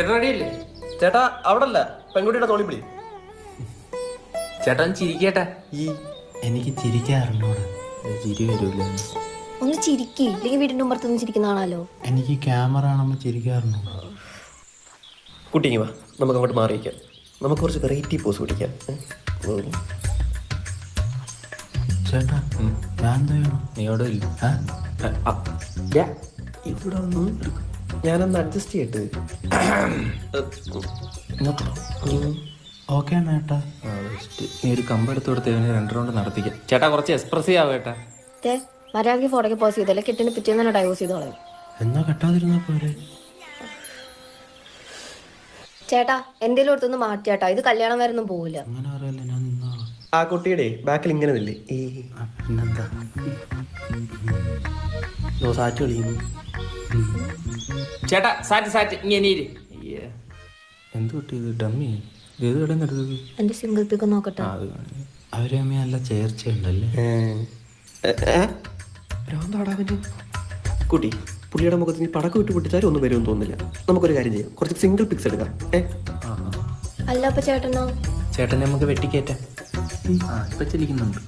ചേട്ടൻ റെഡിയല്ലേ? ചേട്ടാ അവിടെ അല്ല, പെൺകുട്ടിയുടെ തോളി പിടി. ചേട്ടൻ ചിരിക്കേട്ടാ. എനിക്ക് ചിരിക്കാറുണ്ടോട്? ചിരി വരൂല. ഒന്ന് ചിരിക്കി, ഇല്ലെങ്കിൽ വീടിന്റെ പുറത്തൊന്നും ചിരിക്കുന്ന ആളാലോ. എനിക്ക് ക്യാമറ കാണുമ്പോൾ ചിരിക്കാറുണ്ടോ? കുട്ടിങ്ങി വാ, നമുക്ക് അങ്ങോട്ട് മാറിയിക്കാം. നമുക്ക് കുറച്ച് വെറൈറ്റി പോസ് പിടിക്കാം. ചേട്ടാ ഞാൻ എന്താ ചെയ്യണം? നീ അവിടെ ഇല്ല. ഇവിടെ ഒന്ന് ഞാനൊന്ന് അഡ്ജസ്റ്റ് ചെയ്യട്ടെ. ഓക്കെ ചേട്ടാ. നീ ഒരു കമ്പെടുത്ത് കൊടുത്ത് ഇവനെ 2 റൗണ്ട് നടത്തിക്കാം. ചേട്ടാ കുറച്ച് എക്സ്പ്രസീവ് ആവേട്ടാ. മര്യാദയ്ക്ക് ഫോട്ടോയ്ക്ക് പോസ് ചെയ്തല്ലേ, കെട്ടിന് പിറ്റേന്ന് തന്നെ ഡൈവോഴ്സ് ചെയ്തോളാം. എന്നാ കെട്ടാതിരുന്നാ പോരെ? ചേട്ടാ എന്തേലും അടുത്തൊന്ന് മാറ്റിയാട്ടാ, ഇത് കല്യാണം വരെ ഒന്നും പോവില്ല. അങ്ങനെ പറയല്ലേ, ഞാൻ നിന്നാ. ആ കുട്ടിയുടെ ബാക്കിൽ ഇങ്ങനെ നില്ലേ. പിന്നെന്താ സാറ്റ് കളിയുന്നു. ചേട്ടാ സാറ്റ് ഇങ്ങനെ ഇരി. എന്ത് കിട്ടി ഇത്? ഡമ്മി ഏത് കടന്ന് എടുത്തത്? എന്റെ സിംഗിൾ പിക്ക് നോക്കട്ടെ. അവരെ അമ്മ നല്ല ചേർച്ചയുണ്ടല്ലേ. ഭ്രാന്താടാവന്. കുട്ടി, പുള്ളിയുടെ മുഖത്ത് നീ പടക്കം ഇട്ട് പൊട്ടിച്ചാലും ഒന്നും വരുമെന്ന് തോന്നുന്നില്ല. നമുക്കൊരു കാര്യം ചെയ്യാം, കുറച്ച് സിംഗിൾ പിക്സ് എടുക്കാം. അല്ല അപ്പൊ ചേട്ടനോ? ചേട്ടനെ നമുക്ക് വെട്ടിക്കേറ്റാം. ഇപ്പൊ ചലിക്കുന്നുണ്ട്.